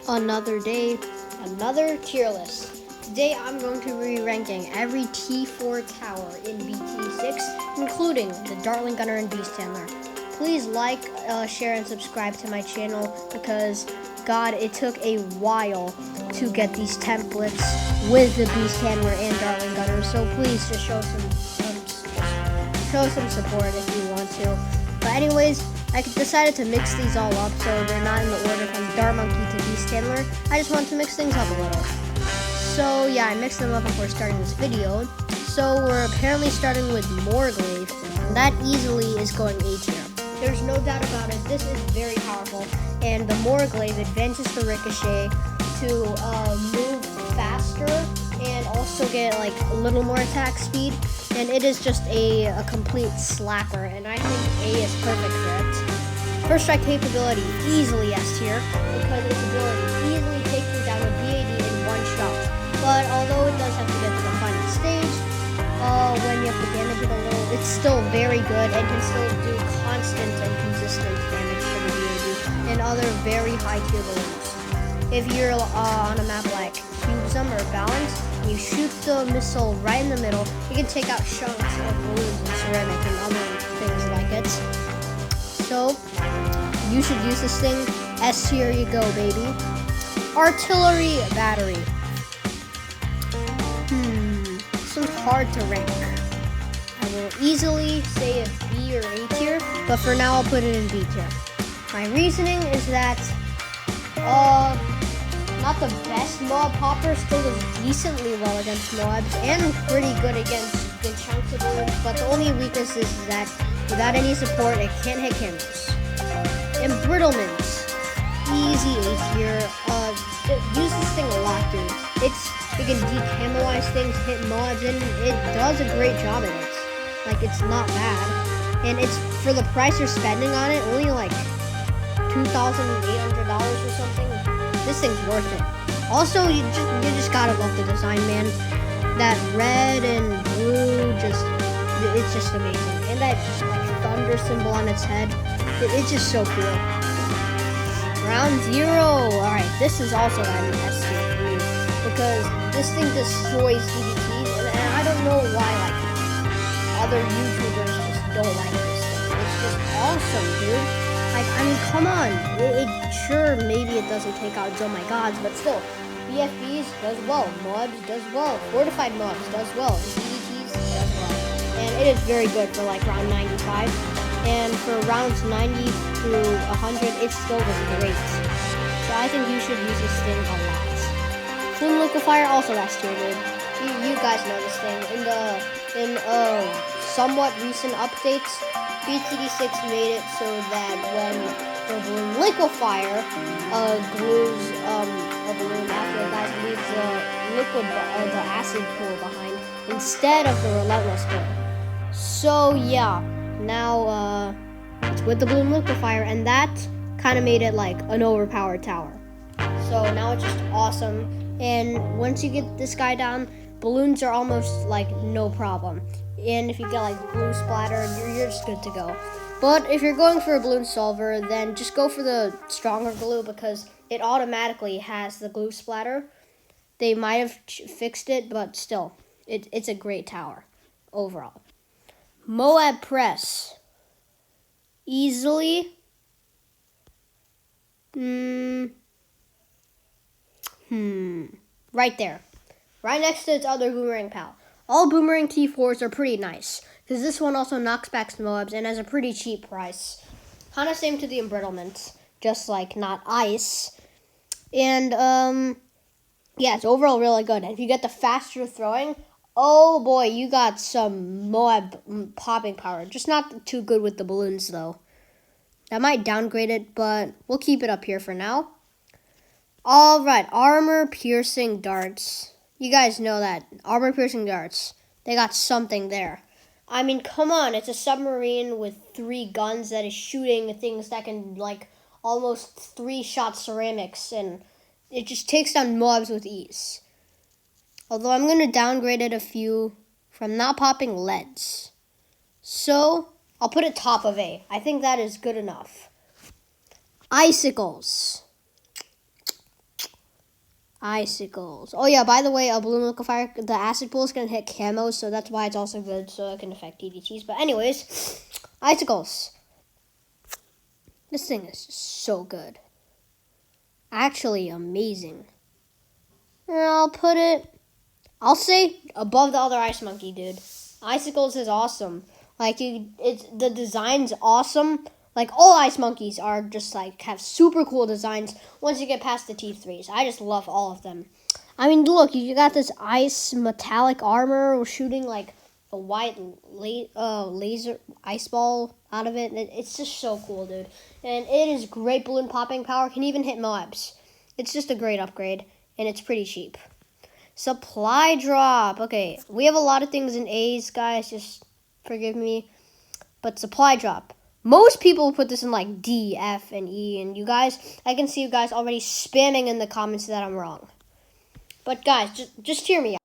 Another day, another tier list. Today I'm going to be ranking every T4 tower in BT6, including the Dartling Gunner and Beast Handler. Please like, share, and subscribe to my channel because, God, it took a while to get these templates with the Beast Handler and Dartling Gunner. So please just show some support if you want to. But anyways, I decided to mix these all up so they're not in the order from Dart Monkey to Beast Handler. I just want to mix things up a little. So yeah, I mixed them up before starting this video. So we're apparently starting with Morglaive, and that easily is going A tier. There's no doubt about it, this is very powerful, and the Morglaive advances the Ricochet to move faster and also get like a little more attack speed, and it is just a complete slacker, and I think A is perfect for it. First strike capability, easily S tier, because its ability easily takes you down with BAD in one shot. But although it does have to get to the final stage, when you have to damage it a little, it's still very good and can still do constant and consistent damage to the BAD and other very high tier balloons. If you're on a map like Cubesum or Balance, and you shoot the missile right in the middle, you can take out chunks of balloons and ceramic and other things like it. So, you should use this thing. S tier you go, baby. Artillery battery. This one's hard to rank. I will easily say it's B or A tier, but for now I'll put it in B tier. My reasoning is that, not the best mob popper, still does decently well against mobs and pretty good against good chunks of balloons, but the only weakness is that without any support, it can't hit cameras. Embrittlement. Easy A tier. Use this thing a lot, dude. You can decamelize things, hit mobs, and it does a great job at it. Like, it's not bad. And it's, for the price you're spending on it, only like $2,800 or something. This thing's worth it. Also, you just gotta love the design, man. That red and blue, it's just amazing. And that like thunder symbol on its head, it's just so cool. Round 0. Alright, this is also an S tier for me because this thing destroys DDTs, and I don't know why like other YouTubers just don't like this thing. It's just awesome, dude. Like, I mean, come on. Sure, maybe it doesn't take out Oh My Gods, but still, BFBs does well, mobs does well, fortified mobs does well, DDTs does well. And it is very good for like round 95. And for rounds 90 through 100, it still was great. So I think you should use this thing a lot. Flume Liquefier also S tier, dude. You guys know this thing. In somewhat recent updates, BTD6 made it so that when the Balloon Liquefier glues a balloon after it dies, it leaves the acid pool behind instead of the Relentless pool. So yeah, now it's with the Balloon Liquefier, and that kind of made it like an overpowered tower. So now it's just awesome, and once you get this guy down, balloons are almost like no problem. And if you get like glue splatter, you're just good to go. But if you're going for a balloon solver, then just go for the stronger glue because it automatically has the glue splatter. They might have fixed it, but still, it's a great tower overall. Moab Press. Easily. Right there. Right next to its other Boomerang pal. All Boomerang T4s are pretty nice, because this one also knocks back mobs and has a pretty cheap price. Kind of same to the Embrittlement, just like not ice. And, yeah, it's overall really good. And if you get the faster throwing, oh boy, you got some Moab popping power. Just not too good with the balloons, though. That might downgrade it, but we'll keep it up here for now. Alright, armor-piercing darts. You guys know that. Armor-piercing darts. They got something there. I mean, come on. It's a submarine with 3 guns that is shooting things that can, like, almost 3-shot ceramics, and it just takes down mobs with ease. Although I'm going to downgrade it a few from not popping leads. So, I'll put it top of A. I think that is good enough. Icicles. Icicles. Oh yeah, by the way, a Balloon Liquefier, the acid pools can hit camos, so that's why it's also good, so it can affect DDTs. But anyways, Icicles. This thing is so good. Actually amazing. And I'll say above the other Ice Monkey, dude. Icicles is awesome. Like, the design's awesome. Like, all Ice Monkeys are just, like, have super cool designs once you get past the T3s. I just love all of them. I mean, look, you got this ice metallic armor shooting, like, a white laser ice ball out of it. It's just so cool, dude. And it is great balloon popping power. Can even hit Moabs. It's just a great upgrade, and it's pretty cheap. Supply drop. Okay, we have a lot of things in A's, guys. Just forgive me. But supply drop. Most people put this in like D, F, and E. And you guys, I can see you guys already spamming in the comments that I'm wrong. But guys, just hear me out.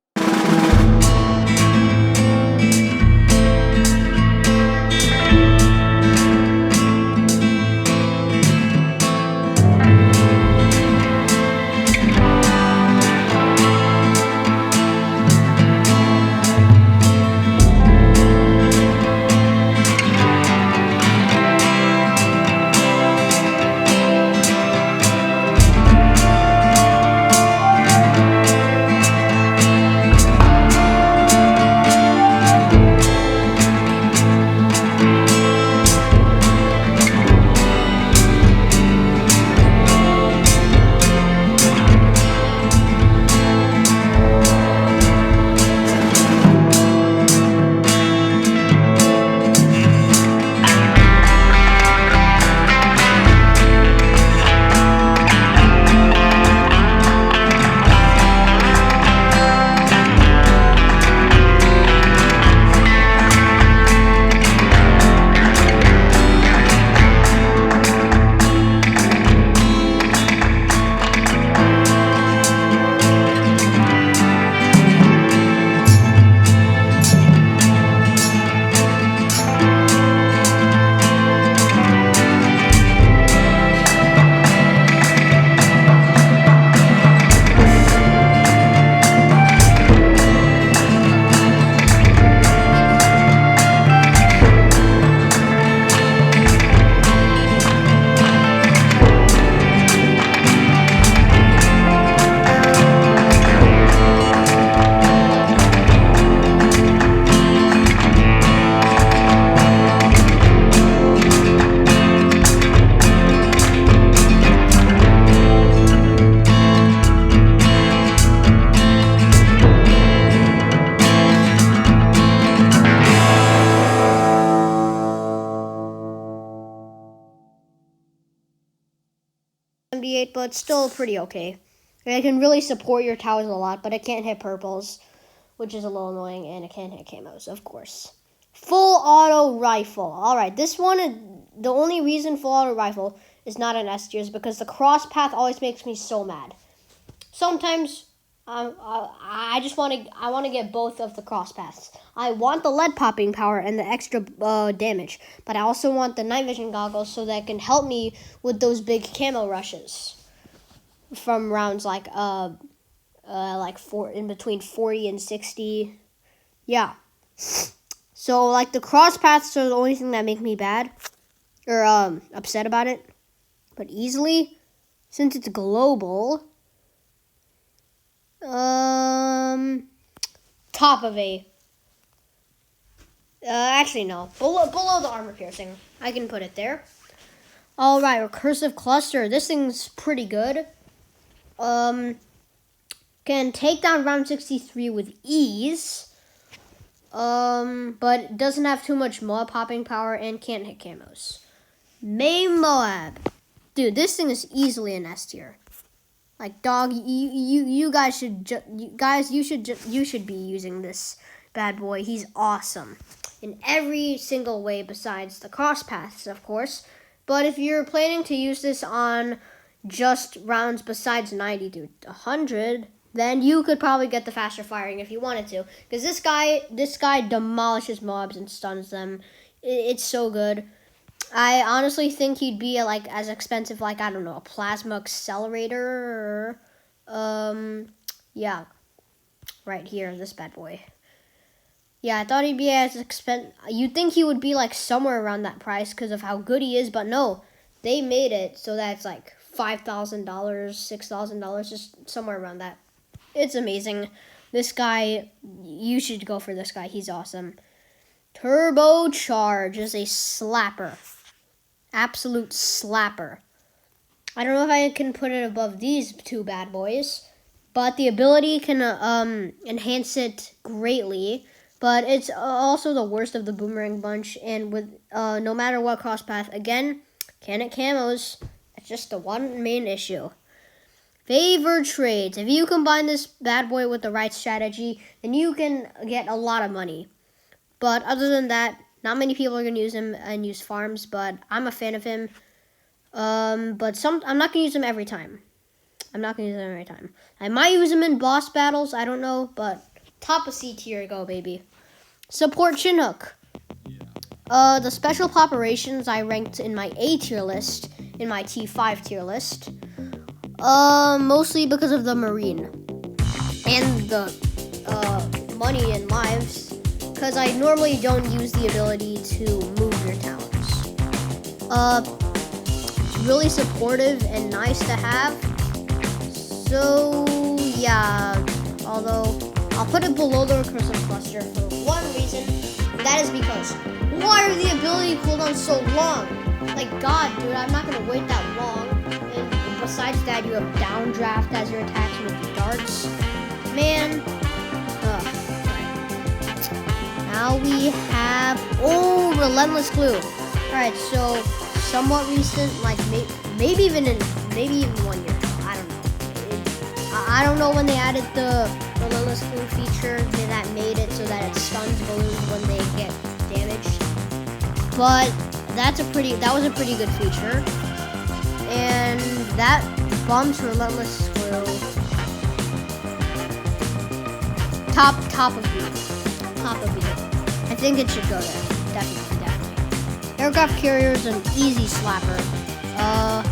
78, but still pretty okay. And it can really support your towers a lot, but it can't hit purples, which is a little annoying, and it can't hit camos, of course. Full auto rifle. Alright, this one, the only reason full auto rifle is not an S tier is because the cross path always makes me so mad. Sometimes I want to get both of the cross paths. I want the lead popping power and the extra damage, but I also want the night vision goggles so that can help me with those big camo rushes from rounds like in between 40 and 60. Yeah. So like the cross paths are the only thing that make me bad or upset about it. But easily, since it's global, top of A. Actually no, below the armor piercing. I can put it there. All right, recursive cluster. This thing's pretty good. Can take down round 63 with ease. But doesn't have too much Moab popping power and can't hit camos. Main Moab. Dude, this thing is easily an S tier. Like, dog, you guys should you should be using this bad boy. He's awesome in every single way besides the cross paths, of course. But if you're planning to use this on just rounds besides 90 to 100, then you could probably get the faster firing if you wanted to, because this guy demolishes mobs and stuns them. It's so good. I honestly think he'd be like as expensive, like, I don't know, a plasma accelerator Yeah, right here, this bad boy. Yeah, I thought he'd be as expensive. You'd think he would be like somewhere around that price because of how good he is, but no, they made it so that it's like $5,000, $6,000, just somewhere around that. It's amazing. This guy, you should go for this guy. He's awesome. Turbocharge is a slapper. Absolute slapper. I don't know if I can put it above these two bad boys, but the ability can enhance it greatly. But it's also the worst of the boomerang bunch, and with no matter what cross path, again, can't hit camos. That's just the one main issue. Favor trades. If you combine this bad boy with the right strategy, then you can get a lot of money. But other than that, not many people are going to use him and use farms, but I'm a fan of him. But I'm not going to use him every time. I might use him in boss battles, I don't know, but top of C tier go, baby. Support Chinook. The special operations I ranked in my A tier list, in my T5 tier list. Mostly because of the Marine and the money and lives, because I normally don't use the ability to move your towers. It's really supportive and nice to have. So yeah, although I'll put it below the recursive cluster for one reason, and that is because why are the ability cooldowns so long? Like, God, dude, I'm not gonna wait that long. And besides that, you have downdraft as your attacks with the darts. Man. Now we have Relentless Glue. Alright, so somewhat recent, like maybe even 1 year. I don't know. I don't know when they added the Relentless Glue feature that made it so that it stuns balloons when they get damaged. But that was a pretty good feature. And that bumps Relentless Glue top of B. I think it should go there. Definitely. Aircraft carrier is an easy slapper. I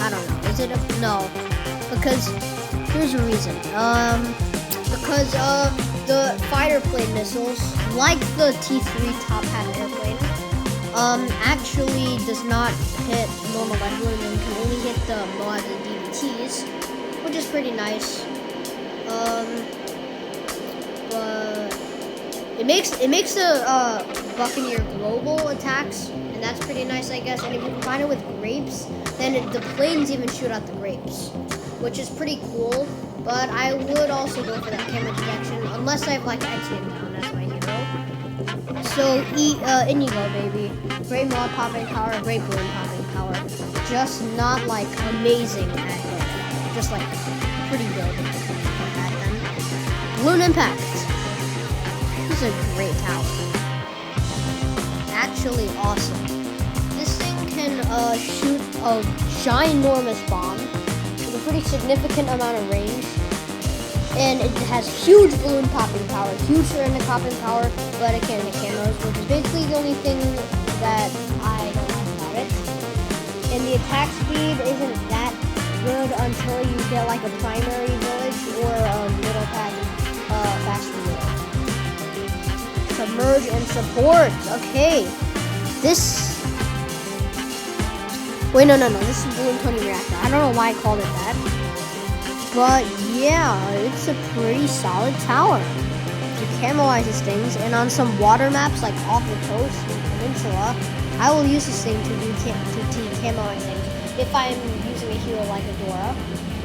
don't know. Is it no? Because here's a reason. Because of the fighter plane missiles, like the T3 top hat airplane, actually does not hit normal lead balloons and can only hit the Moabs and DVTs, which is pretty nice. But it makes the Buccaneer global attacks, and that's pretty nice, I guess. And if you combine it with grapes, then the planes even shoot out the grapes, which is pretty cool. But I would also go for that camera detection, unless I have like Etienne down as my hero. So in you go, baby. Great mod popping power, great balloon popping power. Just not like amazing at it. Just like pretty good. Balloon Impact. This is a great tower. Actually awesome. This thing can shoot a ginormous bomb with a pretty significant amount of range. And it has huge balloon popping power, huge ceramic popping power, but it can't hit camos, which is basically the only thing that I don't like about it. And the attack speed isn't that good until you get like a primary village or a middle pack fast reload. Submerge and support. Okay. Wait, no. This is Balloon Pony Reactor. I don't know why I called it that. But yeah, it's a pretty solid tower. To camoize things, and on some water maps like off the coast and peninsula, I will use this thing to camoize things. If I'm using a hero like Adora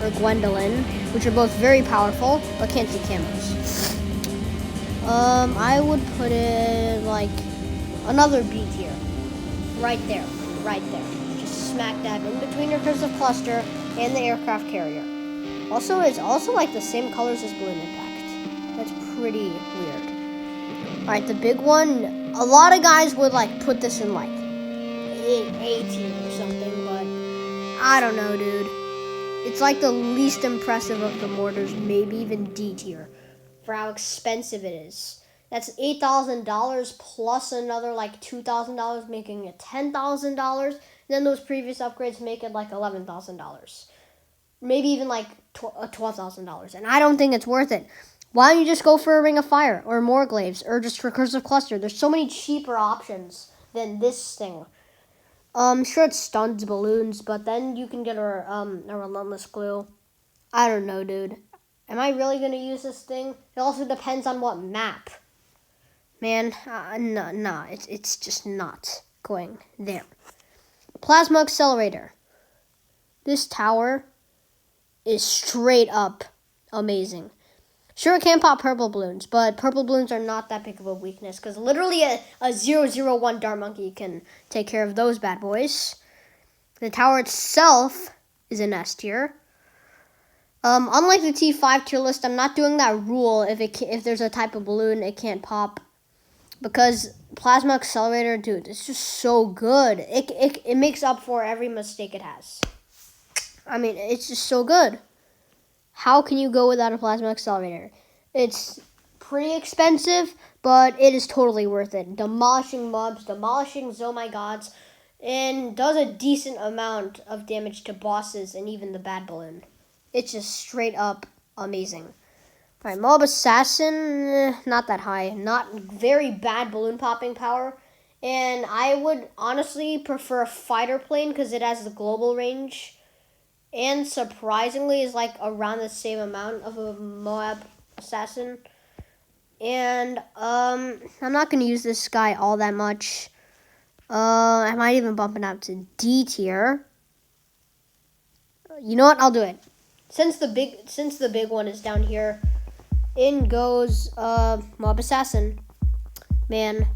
or Gwendolyn, which are both very powerful but can't see camos. I would put it like another B tier. Right there. Just smack dab in between your recursive cluster and the aircraft carrier. Also, it's also like the same colors as Balloon Impact. That's pretty weird. Alright, the big one, a lot of guys would like put this in like A tier or something, but I don't know, dude. It's like the least impressive of the mortars, maybe even D tier, for how expensive it is. That's $8,000 plus another like $2,000, making it $10,000. Then those previous upgrades make it like $11,000. Maybe even like $12,000. And I don't think it's worth it. Why don't you just go for a Ring of Fire or more Glaives or just Recursive Cluster? There's so many cheaper options than this thing. Sure, it stuns balloons, but then you can get a Relentless Glue. I don't know, dude. Am I really going to use this thing? It also depends on what map. Man, nah, it's just not going there. Plasma Accelerator. This tower is straight up amazing. Sure, it can pop purple balloons, but purple balloons are not that big of a weakness because literally a 001 Dart Monkey can take care of those bad boys. The tower itself is an S tier. Unlike the T5 tier list, I'm not doing that rule if there's a type of balloon it can't pop, because Plasma Accelerator, dude, it's just so good. It makes up for every mistake it has. I mean, it's just so good. How can you go without a Plasma Accelerator? It's pretty expensive, but it is totally worth it. Demolishing mobs, demolishing Zomagods, and does a decent amount of damage to bosses and even the bad balloon. It's just straight up amazing. Alright, Mob Assassin, not that high. Not very bad balloon popping power. And I would honestly prefer Fighter Plane because it has the global range. And surprisingly is like around the same amount of a Moab Assassin. And I'm not going to use this guy all that much. I might even bump it up to D tier. You know what? I'll do it. Since the big one is down here, in goes Mob Assassin. Man,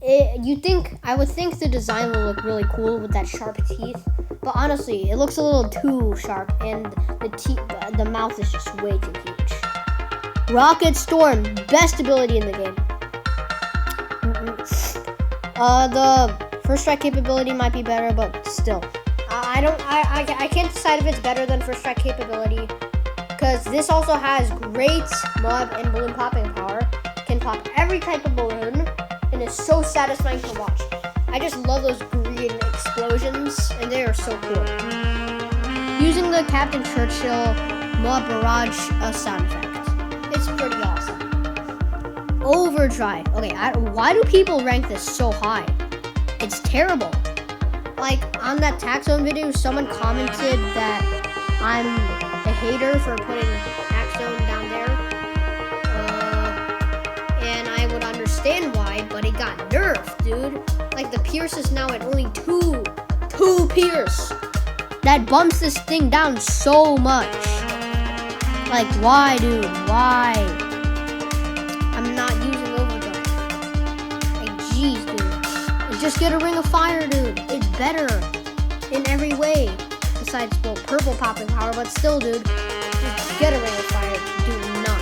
I would think the design will look really cool with that sharp teeth, but honestly, it looks a little too sharp, and the mouth is just way too huge. Rocket Storm, best ability in the game. The first strike capability might be better, but still. I can't decide if it's better than first strike capability, because this also has great mob and balloon popping power. Can pop every type of balloon, and is so satisfying to watch. I just love those green explosions, and they are so cool. Using the Captain Churchill Mob Barrage sound effect, it's pretty awesome. Overdrive. Okay, why do people rank this so high? It's terrible. Like, on that Taxzone video, someone commented that I'm a hater for putting Taxzone down there. And I would understand why, but it got nerfed, dude. Like, the Pierce is now at only two Pierce. That bumps this thing down so much. Like, why, dude? Why? I'm not using Overdrive. Like, jeez, dude. Just get a Ring of Fire, dude. It's better in every way. Besides, well, purple popping power, but still, dude. Just get a Ring of Fire. Do not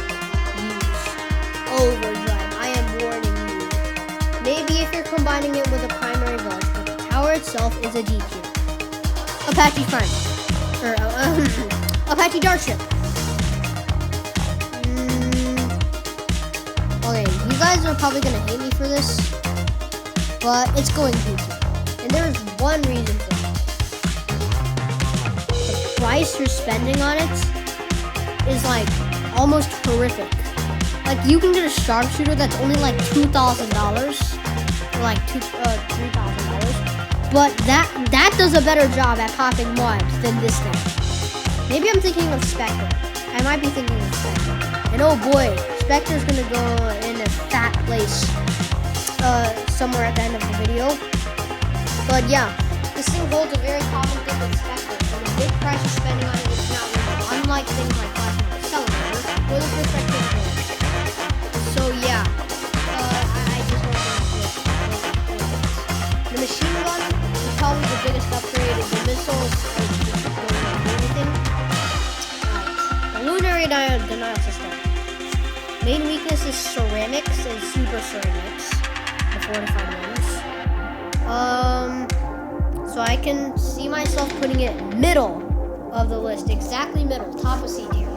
use Overdrive. I am warning you. Maybe if you're combining it with a primary village, but the tower itself is a D tier. Apache Prime. Or, Apache Darship. Okay, you guys are probably gonna hate me for this, but it's going D tier. And there's one reason for it. The price you're spending on it is like almost horrific. Like, you can get a sharpshooter that's only like $2,000 or like $3,000, but that does a better job at popping mobs than this thing. Maybe I'm thinking of Spectre. I might be thinking of Spectre. And oh boy, Spectre's gonna go in a fat place somewhere at the end of the video. But yeah, this thing holds a very common thing with Spectre. So the big price you're spending on it is not worth it. Unlike things like Plasma Accelerator or the first strike capability. So yeah, I just want to say the machine gun is probably the biggest upgrade. The missiles don't do anything. The Lunary Denial System. Main weakness is ceramics and super ceramics, the fortified ones. So I can see myself putting it middle of the list, exactly middle, top of C tier.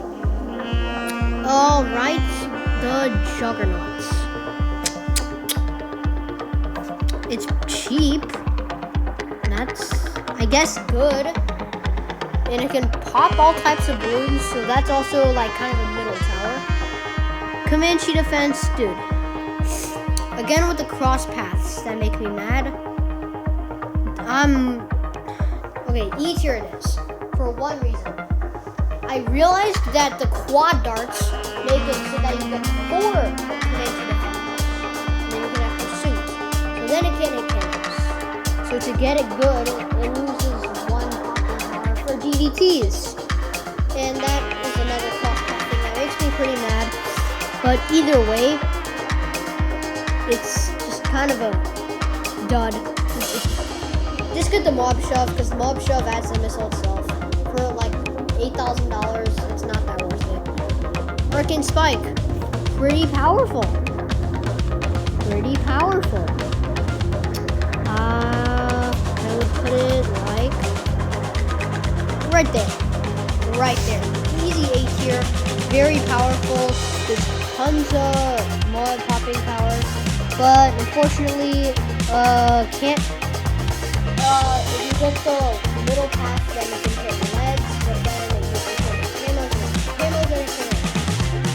Alright, the Juggernauts. It's cheap. That's guess, good. And it can pop all types of balloons, so that's also like kind of a middle tower. Comanche defense, dude. Again with the cross paths that make me mad. Okay, E tier it is. For one reason. I realized that the quad darts make it so that you get 4 Comanche defense. And then you can have pursuit. So then it can't hit cannons. So to get it good, it loses 1 power for DDTs. And that is another cross-path thing that makes me pretty mad. But either way, it's just kind of a dud. Just get the mob shove, because the mob shove adds the missile itself. For like $8,000, it's not that worth it. Hurricane Spike, pretty powerful. Pretty powerful. I would put it like right there. Right there. Easy A tier. Very powerful. There's tons of mob popping power. But unfortunately, can't. If you get the middle path, then you can hit leads. But then if you can hit camos, then you can.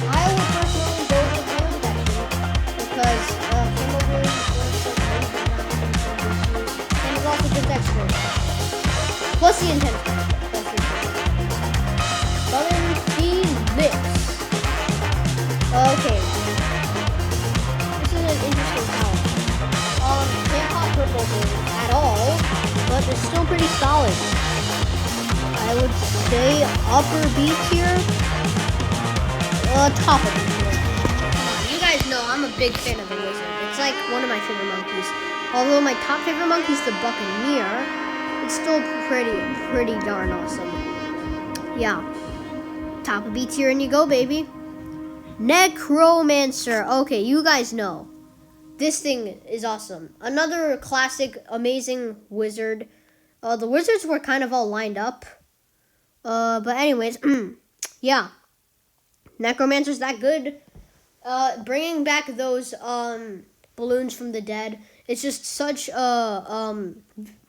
I would personally go with Blue Detection because camo balloons are so great. And it's also good texture. Plus the intensity. Southern Speed Mix. Okay. This is an interesting power. Can't pop purple balloons at all, but it's still pretty solid. I would say upper B tier, top of B tier. You guys know I'm a big fan of the Wizard. It's like one of my favorite monkeys. Although my top favorite monkey is the Buccaneer, it's still pretty darn awesome. Yeah. Top of B tier and you go, baby. Necromancer. Okay, you guys know. This thing is awesome. Another classic, amazing wizard. The wizards were kind of all lined up. But anyways, yeah. Necromancer's that good. Bringing back those balloons from the dead. It's just such a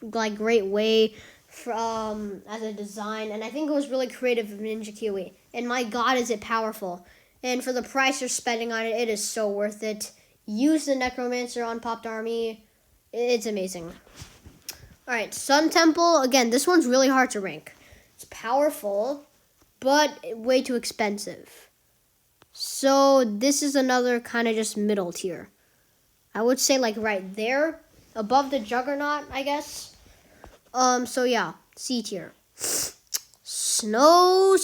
like great way as a design, and I think it was really creative of Ninja Kiwi. And my God, is it powerful! And for the price you're spending on it, it is so worth it. Use the Necromancer on Popped Army. It's amazing. Alright, Sun Temple. Again, this one's really hard to rank. It's powerful, but way too expensive. So this is another kind of just middle tier. I would say like right there, above the Juggernaut, I guess. So yeah, C tier. Snowstorm.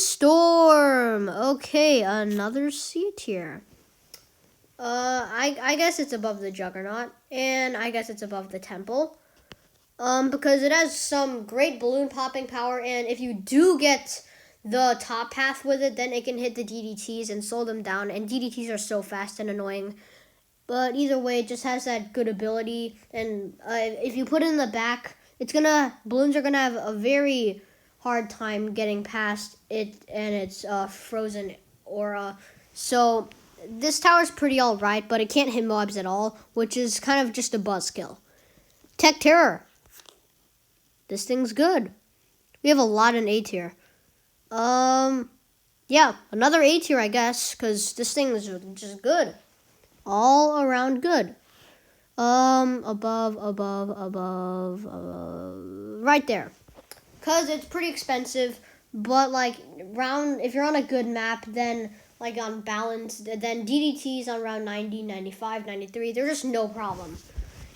Okay, another C tier. I guess it's above the Juggernaut, and I guess it's above the Temple. Because it has some great balloon popping power, and if you do get the top path with it, then it can hit the DDTs and slow them down, and DDTs are so fast and annoying. But either way, it just has that good ability, and if you put it in the back, balloons are gonna have a very hard time getting past it and its frozen aura. So this tower's pretty alright, but it can't hit mobs at all, which is kind of just a buzzkill. Tech Terror. This thing's good. We have a lot in A tier. Yeah, another A tier, I guess, because this thing is just good. All around good. Above, right there. Because it's pretty expensive, but like if you're on a good map, then like on balance, then DDTs on round 90, 95, 93, they're just no problem.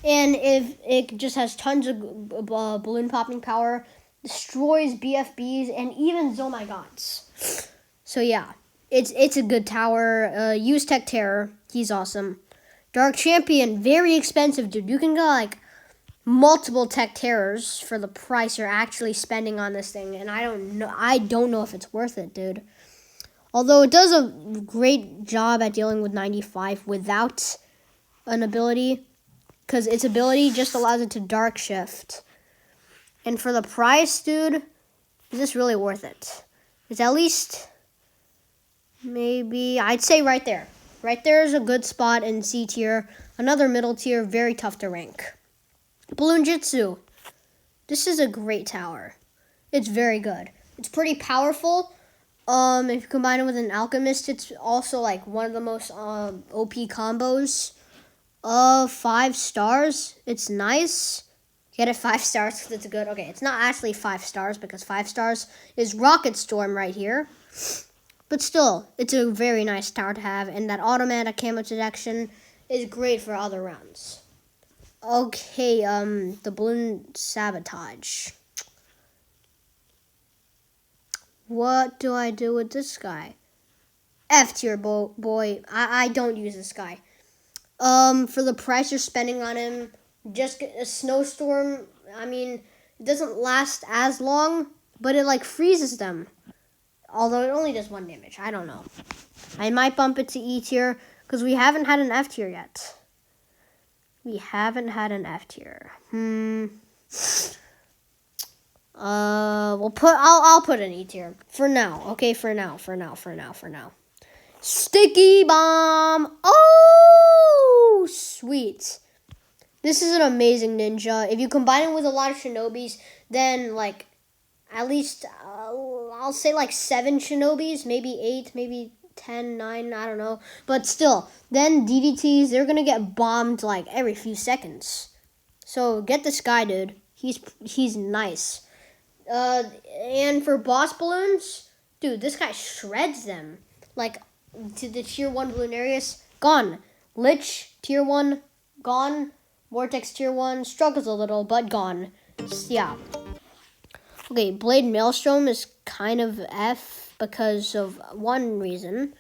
And if it just has tons of balloon popping power, destroys BFBs, and even Zomagods. So yeah, it's a good tower. Use Tech Terror, he's awesome. Dark Champion, very expensive, dude. You can get like multiple Tech Terrors for the price you're actually spending on this thing, and I don't know if it's worth it, dude. Although it does a great job at dealing with 95 without an ability, because its ability just allows it to Dark Shift. And for the price, dude, is this really worth it? It's at least, maybe, I'd say right there. Right there is a good spot in C tier. Another middle tier, very tough to rank. Balloon Jitsu. This is a great tower. It's very good. It's pretty powerful. If you combine it with an alchemist, it's also like one of the most OP combos. 5 stars. It's nice. Get it 5 stars because it's good. Okay, it's not actually 5 stars because 5 stars is Rocket Storm right here. But still, it's a very nice tower to have, and that automatic camo detection is great for other rounds. Okay, the balloon sabotage. What do I do with this guy? F tier, boy. I don't use this guy. For the price you're spending on him, just get a snowstorm. I mean, it doesn't last as long, but it like freezes them. Although it only does 1 damage. I don't know. I might bump it to E tier because we haven't had an F tier yet. We haven't had an F tier. I'll put an E tier for now. Okay, for now. Sticky bomb. Oh, sweet. This is an amazing ninja. If you combine it with a lot of shinobis, then like at least I'll say like 7 shinobis, maybe 8, maybe 10, 9, I don't know. But still, then DDTs, they're gonna get bombed like every few seconds. So get this guy, dude. He's nice. And for boss balloons, dude, this guy shreds them. Like, to the tier 1 Bloonarius, gone. Lich, tier 1, gone. Vortex, tier 1, struggles a little, but gone. Yeah. Okay, Blade Maelstrom is kind of F because of one reason.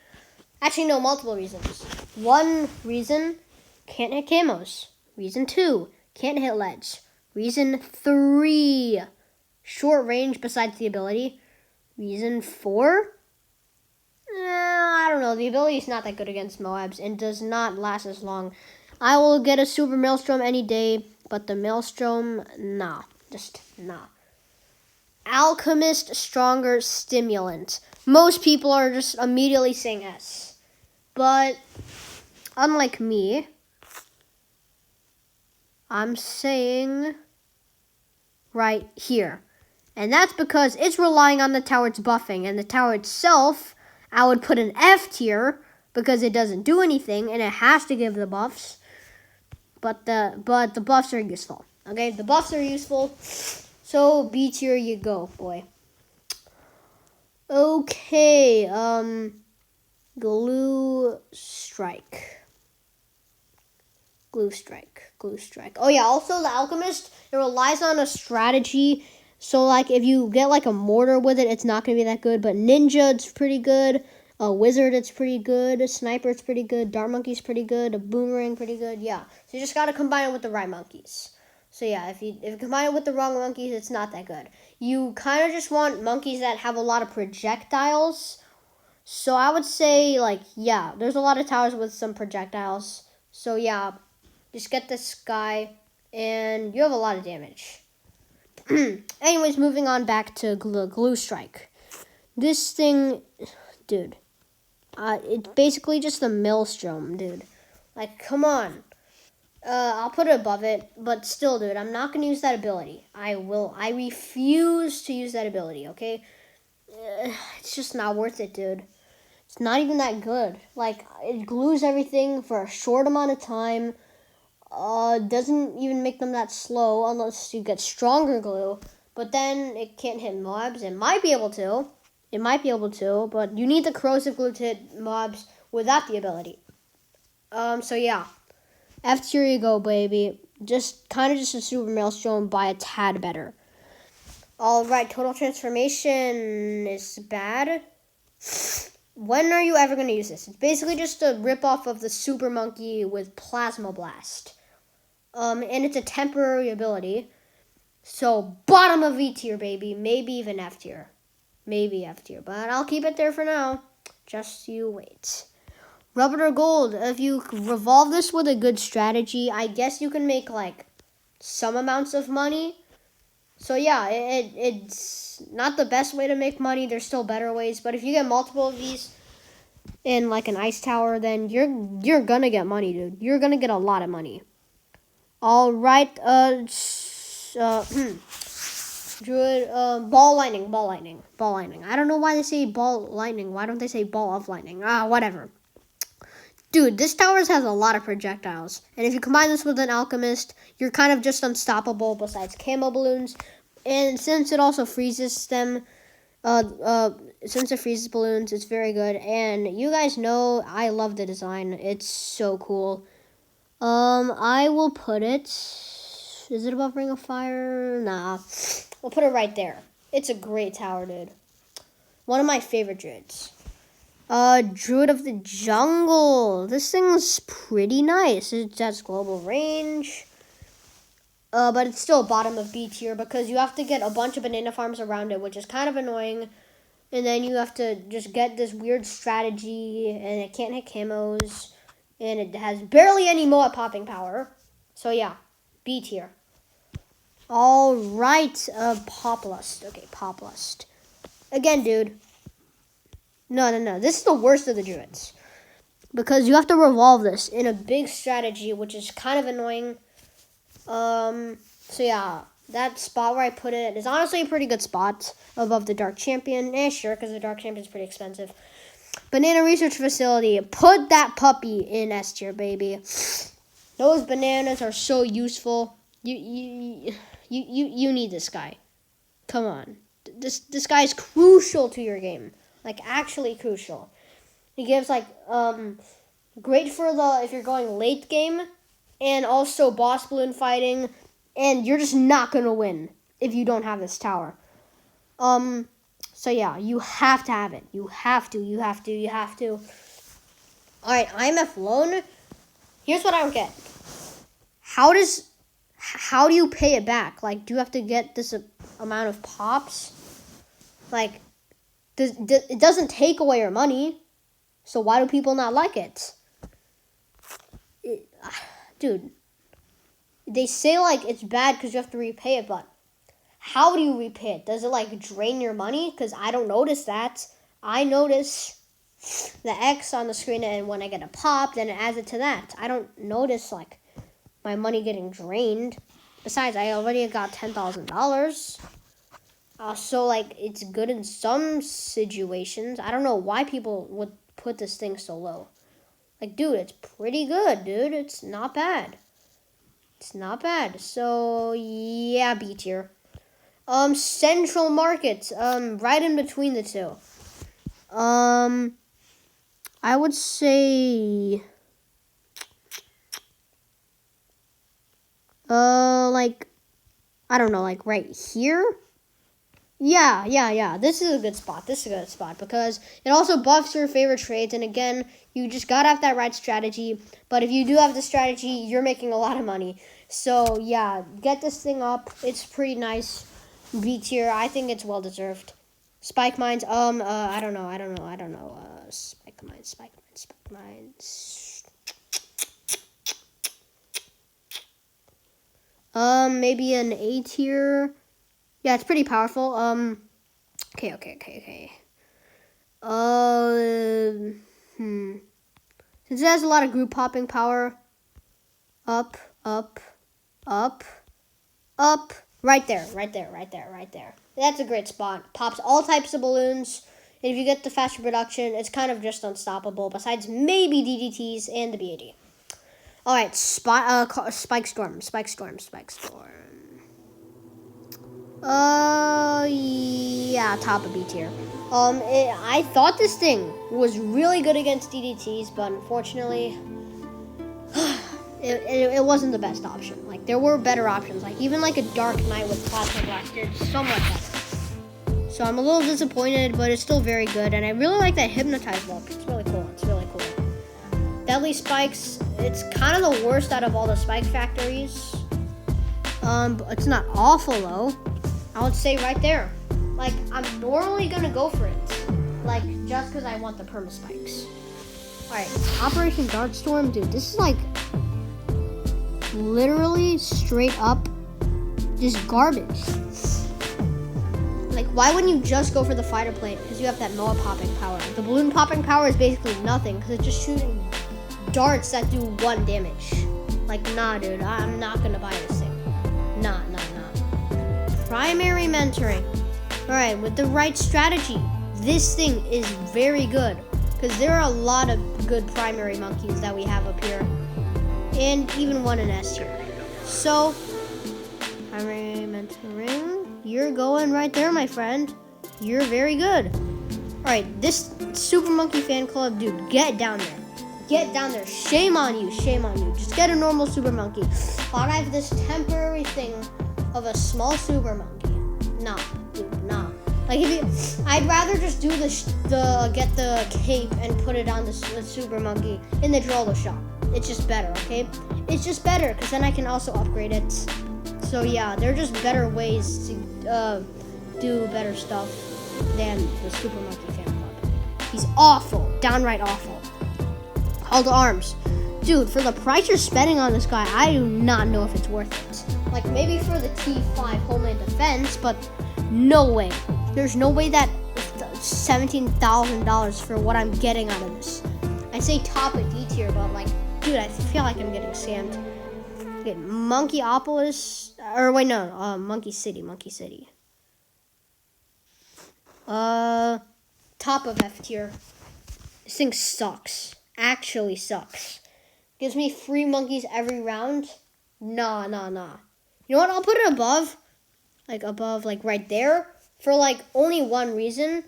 Actually, no, multiple reasons. One reason, can't hit camos. Reason 2, can't hit ledge. Reason 3, short range besides the ability. Reason 4? I don't know. The ability is not that good against Moabs and does not last as long. I will get a Super Maelstrom any day, but the Maelstrom, nah. Just nah. Alchemist, stronger stimulant. Most people are just immediately saying S. But, unlike me, I'm saying right here. And that's because it's relying on the tower's buffing. And the tower itself, I would put an F tier because it doesn't do anything and it has to give the buffs. But the buffs are useful. Okay, the buffs are useful. So B tier you go, boy. Okay, Glue Strike. Oh yeah, also the Alchemist, it relies on a strategy. So like if you get like a mortar with it, it's not going to be that good. But Ninja, it's pretty good. A Wizard, it's pretty good. A Sniper, it's pretty good. Dart Monkey's pretty good. A Boomerang, pretty good. Yeah, so you just got to combine it with the right monkeys. So yeah, if you combine it with the wrong monkeys, it's not that good. You kind of just want monkeys that have a lot of projectiles. So I would say like, yeah, there's a lot of towers with some projectiles. So yeah, just get this guy and you have a lot of damage. Anyways, moving on back to Glue Strike. This thing, dude, it's basically just a Maelstrom, dude. Like, come on. I'll put it above it, but still, dude, I'm not going to use that ability. I refuse to use that ability, okay? It's just not worth it, dude. It's not even that good. Like, it glues everything for a short amount of time. Doesn't even make them that slow unless you get stronger glue. But then it can't hit mobs. It might be able to, but you need the corrosive glue to hit mobs without the ability. So yeah. F tier you go, baby. Just a Super Maelstrom by a tad better. Alright, Total Transformation is bad. When are you ever going to use this? It's basically just a ripoff of the Super Monkey with Plasma Blast. And it's a temporary ability. So, bottom of E tier, baby. Maybe even F tier. But I'll keep it there for now. Just you wait. Rubber or Gold. If you revolve this with a good strategy, I guess you can make, like, some amounts of money. So, yeah, it's not the best way to make money. There's still better ways. But if you get multiple of these in, like, an ice tower, then you're gonna get money, dude. You're gonna get a lot of money. All right, Druid, ball lightning. I don't know why they say ball lightning. Why don't they say ball of lightning? Whatever. Dude, this tower has a lot of projectiles. And if you combine this with an alchemist, you're kind of just unstoppable besides camo balloons. And since it also freezes them, since it freezes balloons, it's very good. And you guys know I love the design. It's so cool. I will put it... Is it above Ring of Fire? Nah. We'll put it right there. It's a great tower, dude. One of my favorite druids. Druid of the Jungle. This thing's pretty nice. It has global range. But it's still bottom of B tier because you have to get a bunch of banana farms around it, which is kind of annoying. And then you have to just get this weird strategy, and it can't hit camos. And it has barely any Moab popping power. So yeah, B tier. All right, Poplust. Okay, Poplust. Again, dude. No. This is the worst of the druids. Because you have to revolve this in a big strategy, which is kind of annoying. So yeah, that spot where I put it is honestly a pretty good spot above the Dark Champion. Sure, because the Dark Champion is pretty expensive. Banana Research Facility. Put that puppy in S tier, baby. Those bananas are so useful. You need this guy. Come on. This guy is crucial to your game. Like, actually crucial. He gives, like, great for if you're going late game, and also boss balloon fighting, and you're just not going to win if you don't have this tower. So yeah, you have to have it. You have to. Alright, IMF loan. Here's what I don't get. How do you pay it back? Like, do you have to get this amount of pops? Like, it doesn't take away your money. So why do people not like it? Dude, they say, like, it's bad because you have to repay it, but how do you repay it? Does it, like, drain your money? Because I don't notice that. I notice the X on the screen, and when I get a pop, then it adds it to that. I don't notice, like, my money getting drained. Besides, I already got $10,000. So, like, it's good in some situations. I don't know why people would put this thing so low. Like, dude, it's pretty good, dude. It's not bad. So, yeah, B tier. Central Market. Right in between the two. I would say... like, I don't know, like right here? Yeah. This is a good spot. Because it also buffs your favorite trades. And again, you just gotta have that right strategy. But if you do have the strategy, you're making a lot of money. So, yeah, get this thing up. It's pretty nice. B tier. I think it's well deserved. Spike Mines. I don't know. Spike Mines. Maybe an A tier. Yeah, it's pretty powerful. Okay. Since it has a lot of group popping power, up. Right there. That's a great spot. Pops all types of balloons. And if you get the faster production, it's kind of just unstoppable, besides maybe DDTs and the BAD. Alright, Spike Storm. Yeah, top of B tier. I thought this thing was really good against DDTs, but unfortunately, it wasn't the best option. Like, there were better options. Like, even like a Dark Knight with Plasma Blast did so much better. So I'm a little disappointed, but it's still very good. And I really like that Hypnotize look. It's really cool. Deadly Spikes, it's kind of the worst out of all the Spike factories. But it's not awful, though. I would say right there. Like, I'm normally going to go for it. Like, just because I want the perma spikes. Alright, Operation Dartstorm, dude, this is like literally straight up just garbage. Like, why wouldn't you just go for the fighter plane? Because you have that Moab popping power. The balloon popping power is basically nothing because it's just shooting darts that do 1 damage. Like, nah, dude, I'm not going to buy this thing. Nah. Primary mentoring. Alright, with the right strategy, this thing is very good. Because there are a lot of good primary monkeys that we have up here. And even one in S tier. So, primary mentoring. You're going right there, my friend. You're very good. Alright, this Super Monkey Fan Club, dude, get down there. Get down there. Shame on you. Shame on you. Just get a normal Super Monkey. But I have this temporary thing of a small Super Monkey. Nah, dude, nah. Like I'd rather just do get the cape and put it on the Super Monkey in the Drolla shop. It's just better, okay? It's just better because then I can also upgrade it. So yeah, there are just better ways to do better stuff than the Super Monkey Fan Club. He's awful, downright awful. Call to arms. Dude, for the price you're spending on this guy, I do not know if it's worth it. Like, maybe for the T5 Homeland Defense, but no way. There's no way that $17,000 for what I'm getting out of this. I say top a D tier, but like, dude, I feel like I'm getting scammed. Okay, Monkeyopolis, or wait, no, Monkey City. Top of F tier. This thing sucks. Actually sucks. Gives me free monkeys every round. Nah. You know what? I'll put it above. Like right there. For like only one reason.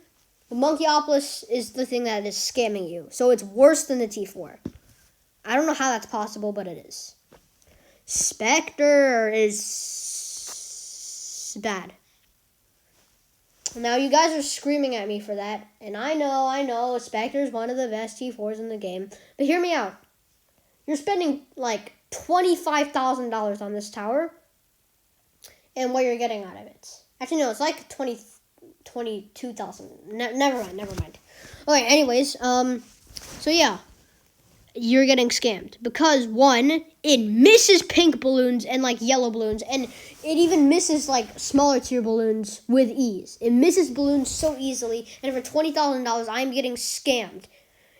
The Monkeyopolis is the thing that is scamming you. So it's worse than the T4. I don't know how that's possible, but it is. Spectre is bad. Now you guys are screaming at me for that. And I know, Spectre is one of the best T4s in the game. But hear me out. You're spending like $25,000 on this tower. And what you're getting out of it. Actually, no, it's like 22,000. Never mind. Okay, anyways, so yeah. You're getting scammed. Because, one, it misses pink balloons and like yellow balloons. And it even misses like smaller tier balloons with ease. It misses balloons so easily. And for $20,000, I'm getting scammed.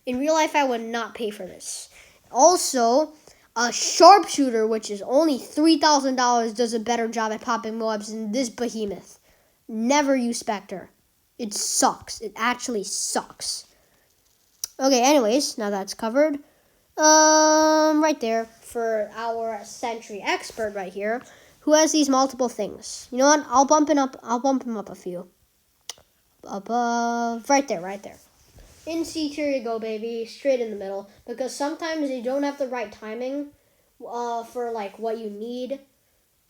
In real life, I would not pay for this. Also, a sharpshooter, which is only $3,000, does a better job at popping Moabs than this behemoth. Never use Spectre. It sucks. It actually sucks. Okay, anyways, now that's covered. Right there for our Sentry expert right here, who has these multiple things. You know what? I'll bump him up a few. Above, right there. In C tier you go, baby, straight in the middle, because sometimes you don't have the right timing, for like what you need.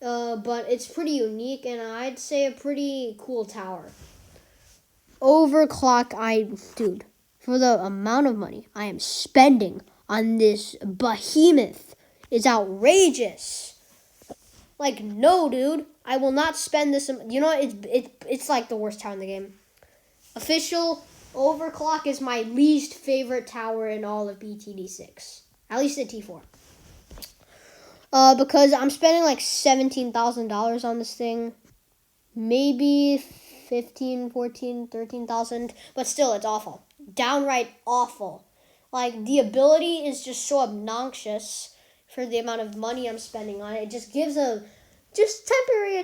But it's pretty unique, and I'd say a pretty cool tower. Overclock, dude, for the amount of money I am spending on this behemoth is outrageous. Like, no, dude. I will not spend this. You know, it's like the worst tower in the game. Official Overclock is my least favorite tower in all of BTD6. At least at T4. Because I'm spending like $17,000 on this thing. Maybe 15, 14, 13,000. But still, it's awful. Downright awful. Like, the ability is just so obnoxious for the amount of money I'm spending on it. It just gives a temporary...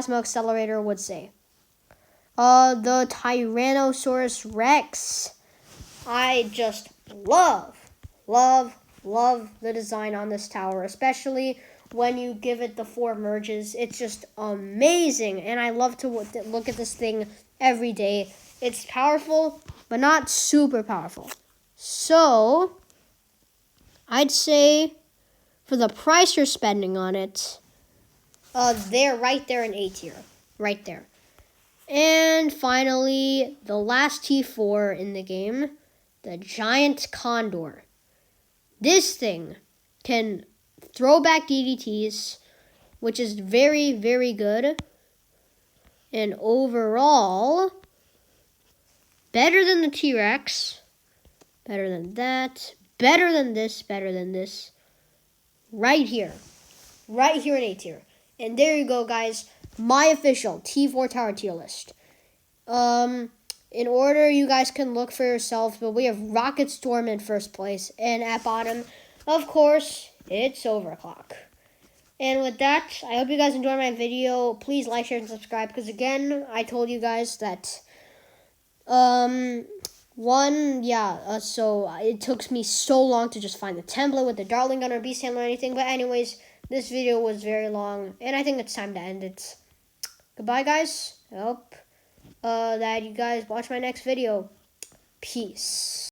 Plasma Accelerator would say. The Tyrannosaurus Rex. I just love the design on this tower, especially when you give it the 4 merges. It's just amazing, and I love to look at this thing every day. It's powerful, but not super powerful. So, I'd say for the price you're spending on it, they're right there in A tier. Right there. And finally, the last T4 in the game, the Giant Condor. This thing can throw back DDTs, which is very, very good. And overall, better than the T-Rex, better than that, better than this, better than this. Right here in A tier. And there you go, guys. My official T4 Tower tier list. In order, you guys can look for yourselves, but we have Rocket Storm in first place, and at bottom, of course, it's Overclock. And with that, I hope you guys enjoyed my video. Please like, share, and subscribe, because again, I told you guys that, so it took me so long to just find the template with the Darling Gun or Beast Handler or anything, but anyways, this video was very long, and I think it's time to end it. Goodbye, guys. I hope that you guys watch my next video. Peace.